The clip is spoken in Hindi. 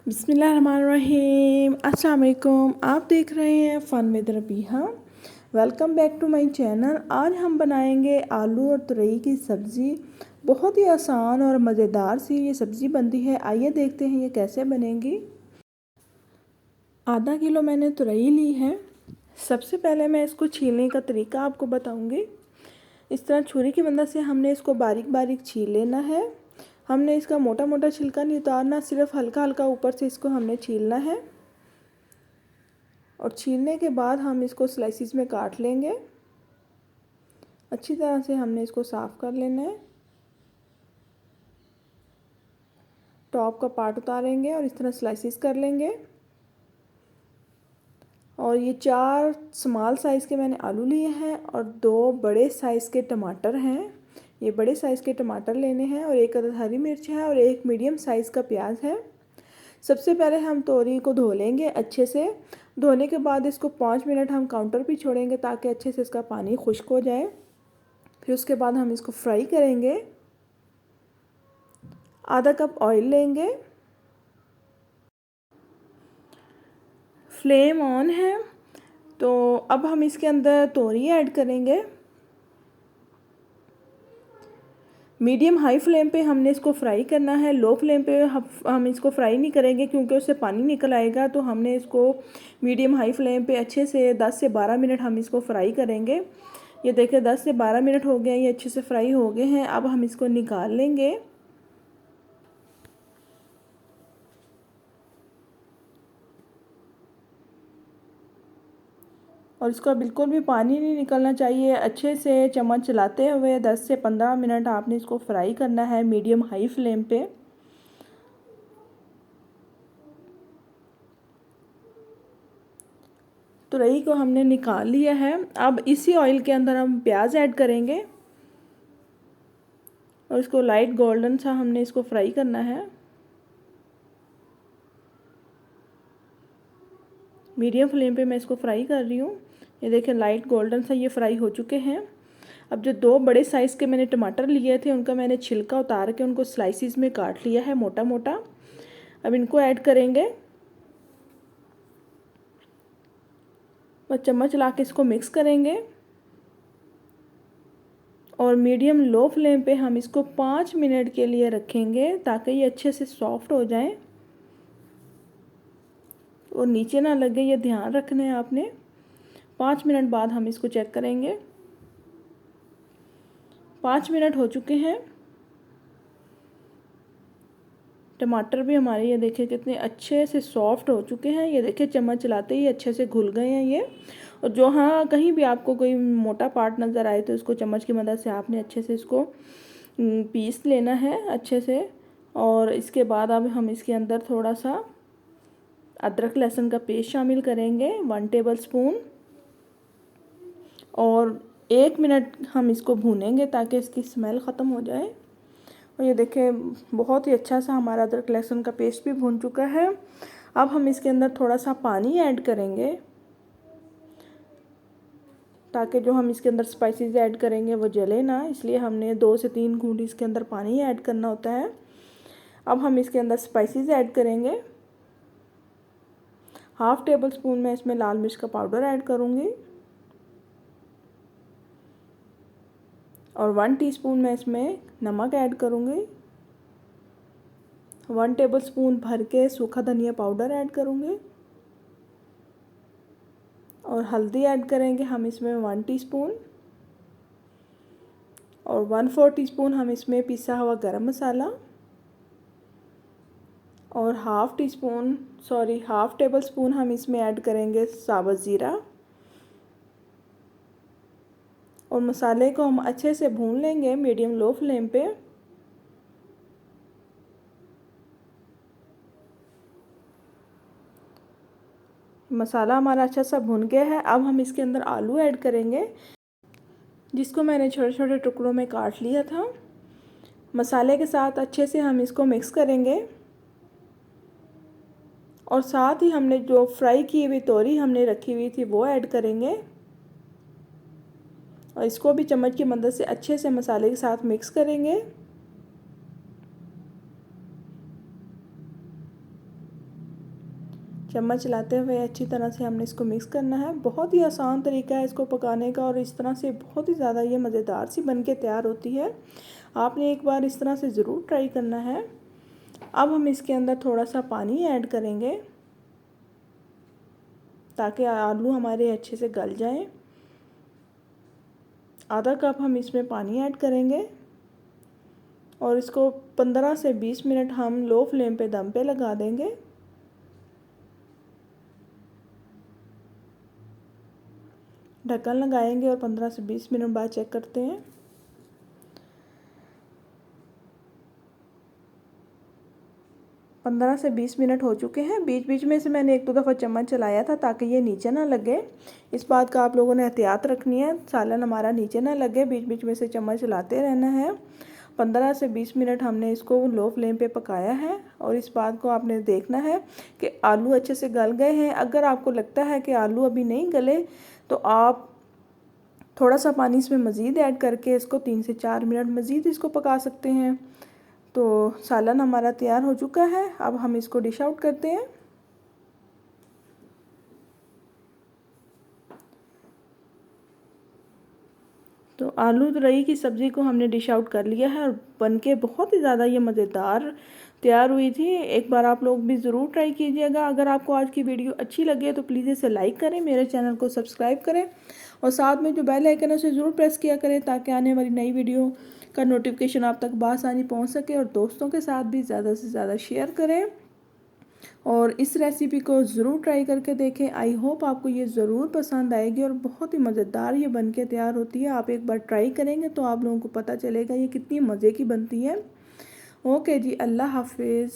बिस्मिल्लाहिर्रहमानिर्रहीम। अस्सलाम वालेकुम। आप देख रहे हैं fun with Rabiha. Welcome back to my channel. आज हम बनाएंगे आलू और तुरई की सब्ज़ी। बहुत ही आसान और मज़ेदार सी ये सब्ज़ी बनती है। आइए देखते हैं ये कैसे बनेगी। आधा किलो मैंने तुरई ली है। सबसे पहले मैं इसको छीलने का तरीका आपको बताऊंगी। इस तरह छुरी की मदद से हमने इसको बारीक बारीक छील लेना है। हमने इसका मोटा मोटा छिलका नहीं उतारना, सिर्फ हल्का हल्का ऊपर से इसको हमने छीलना है। और छीलने के बाद हम इसको स्लाइसिस में काट लेंगे। अच्छी तरह से हमने इसको साफ़ कर लेना है। टॉप का पार्ट उतारेंगे और इस तरह स्लाइसिस कर लेंगे। और ये 4 स्मॉल साइज़ के मैंने आलू लिए हैं और 2 बड़े साइज़ के टमाटर हैं। ये बड़े साइज़ के टमाटर लेने हैं और 1 अदद हरी मिर्च है और 1 मीडियम साइज़ का प्याज है। सबसे पहले हम तोरी को धो लेंगे अच्छे से। धोने के बाद इसको 5 मिनट हम काउंटर पे छोड़ेंगे ताकि अच्छे से इसका पानी खुश्क हो जाए। फिर उसके बाद हम इसको फ्राई करेंगे। आधा कप ऑयल लेंगे। फ्लेम ऑन है। तो अब हम इसके अंदर तोरी ऐड करेंगे। मीडियम हाई फ्लेम पे हमने इसको फ्राई करना है। लो फ्लेम पे हम इसको फ्राई नहीं करेंगे क्योंकि उससे पानी निकल आएगा। तो हमने इसको मीडियम हाई फ्लेम पे अच्छे से 10 से 12 मिनट हम इसको फ्राई करेंगे। ये देखिए 10 से 12 मिनट हो गए, ये अच्छे से फ्राई हो गए हैं। अब हम इसको निकाल लेंगे। और इसका बिल्कुल भी पानी नहीं निकलना चाहिए। अच्छे से चम्मच चलाते हुए 10 से 15 मिनट आपने इसको फ्राई करना है मीडियम हाई फ्लेम पे। तुरई को हमने निकाल लिया है। अब इसी ऑयल के अंदर हम प्याज ऐड करेंगे और इसको लाइट गोल्डन सा हमने इसको फ्राई करना है। मीडियम फ्लेम पे मैं इसको फ्राई कर रही हूँ। ये देखिए लाइट गोल्डन सा ये फ्राई हो चुके हैं। अब जो 2 बड़े साइज़ के मैंने टमाटर लिए थे उनका मैंने छिलका उतार के उनको स्लाइसिस में काट लिया है मोटा मोटा। अब इनको ऐड करेंगे और चम्मच ला के इसको मिक्स करेंगे। और मीडियम लो फ्लेम पे हम इसको 5 मिनट के लिए रखेंगे ताकि ये अच्छे से सॉफ्ट हो जाए और नीचे ना लगे, ये ध्यान रखना है आपने। 5 मिनट बाद हम इसको चेक करेंगे। 5 मिनट हो चुके हैं। टमाटर भी हमारे ये देखिए कितने अच्छे से सॉफ्ट हो चुके हैं। ये देखिए चम्मच चलाते ही अच्छे से घुल गए हैं ये। और जो हाँ कहीं भी आपको कोई मोटा पार्ट नज़र आए तो इसको चम्मच की मदद से आपने अच्छे से इसको पीस लेना है अच्छे से। और इसके बाद अब हम इसके अंदर थोड़ा सा अदरक लहसुन का पेस्ट शामिल करेंगे 1 टेबल स्पून। और 1 मिनट हम इसको भूनेंगे ताकि इसकी स्मेल ख़त्म हो जाए। और ये देखें बहुत ही अच्छा सा हमारा अदरक लहसुन का पेस्ट भी भून चुका है। अब हम इसके अंदर थोड़ा सा पानी ऐड करेंगे ताकि जो हम इसके अंदर स्पाइसेस ऐड करेंगे वो जले ना, इसलिए हमने 2 से 3 घूंट इसके अंदर पानी ऐड करना होता है। अब हम इसके अंदर स्पाइसेस ऐड करेंगे। 1/2 टेबल स्पून मैं इसमें लाल मिर्च का पाउडर ऐड करूँगी और 1 टीस्पून मैं इसमें नमक ऐड करूँगी। 1 टेबल स्पून भर के सूखा धनिया पाउडर ऐड करूँगी और हल्दी ऐड करेंगे हम इसमें 1 टीस्पून और 1/4 टीस्पून हम इसमें पिसा हुआ गरम मसाला और हाफ़ टेबल स्पून हम इसमें ऐड करेंगे साबुत ज़ीरा। और मसाले को हम अच्छे से भून लेंगे मीडियम लो फ्लेम पे। मसाला हमारा अच्छा सा भुन गया है। अब हम इसके अंदर आलू ऐड करेंगे जिसको मैंने छोटे छोटे टुकड़ों में काट लिया था। मसाले के साथ अच्छे से हम इसको मिक्स करेंगे और साथ ही हमने जो फ्राई की हुई तोरी हमने रखी हुई थी वो ऐड करेंगे और इसको भी चम्मच की मदद से अच्छे से मसाले के साथ मिक्स करेंगे। चम्मच चलाते हुए अच्छी तरह से हमने इसको मिक्स करना है। बहुत ही आसान तरीका है इसको पकाने का और इस तरह से बहुत ही ज़्यादा ये मज़ेदार सी बन के तैयार होती है। आपने एक बार इस तरह से ज़रूर ट्राई करना है। अब हम इसके अंदर थोड़ा सा पानी ऐड करेंगे ताकि आलू हमारे अच्छे से गल जाएं। आधा कप हम इसमें पानी ऐड करेंगे और इसको 15 से 20 मिनट हम लो फ्लेम पे दम पे लगा देंगे। ढक्कन लगाएंगे और 15 से 20 मिनट बाद चेक करते हैं। 15 से 20 मिनट हो चुके हैं। बीच बीच में से मैंने एक दो दफ़ा चम्मच चलाया था ताकि ये नीचे ना लगे। इस बात का आप लोगों ने एहतियात रखनी है, सालन हमारा नीचे ना लगे। बीच बीच में से चम्मच चलाते रहना है। 15 से 20 मिनट हमने इसको लो फ्लेम पे पकाया है और इस बात को आपने देखना है कि आलू अच्छे से गल गए हैं। अगर आपको लगता है कि आलू अभी नहीं गले तो आप थोड़ा सा पानी इसमें मज़ीद ऐड करके इसको 3 से 4 मिनट मज़ीद इसको पका सकते हैं। तो सालन हमारा तैयार हो चुका है। अब हम इसको डिश आउट करते हैं। तो आलू रई की सब्ज़ी को हमने डिश आउट कर लिया है और बनके बहुत ही ज़्यादा ये मज़ेदार तैयार हुई थी। एक बार आप लोग भी ज़रूर ट्राई कीजिएगा। अगर आपको आज की वीडियो अच्छी लगे तो प्लीज़ इसे लाइक करें, मेरे चैनल को सब्सक्राइब करें और साथ में जो बेल आइकन है उसे ज़रूर प्रेस किया करें ताकि आने वाली नई वीडियो का नोटिफिकेशन आप तक बआसानी पहुंच सके। और दोस्तों के साथ भी ज़्यादा से ज़्यादा शेयर करें और इस रेसिपी को ज़रूर ट्राई करके देखें। आई होप आपको ये ज़रूर पसंद आएगी और बहुत ही मज़ेदार ये बन के तैयार होती है। आप एक बार ट्राई करेंगे तो आप लोगों को पता चलेगा ये कितनी मज़े की बनती है। ओके जी, अल्लाह हाफिज़।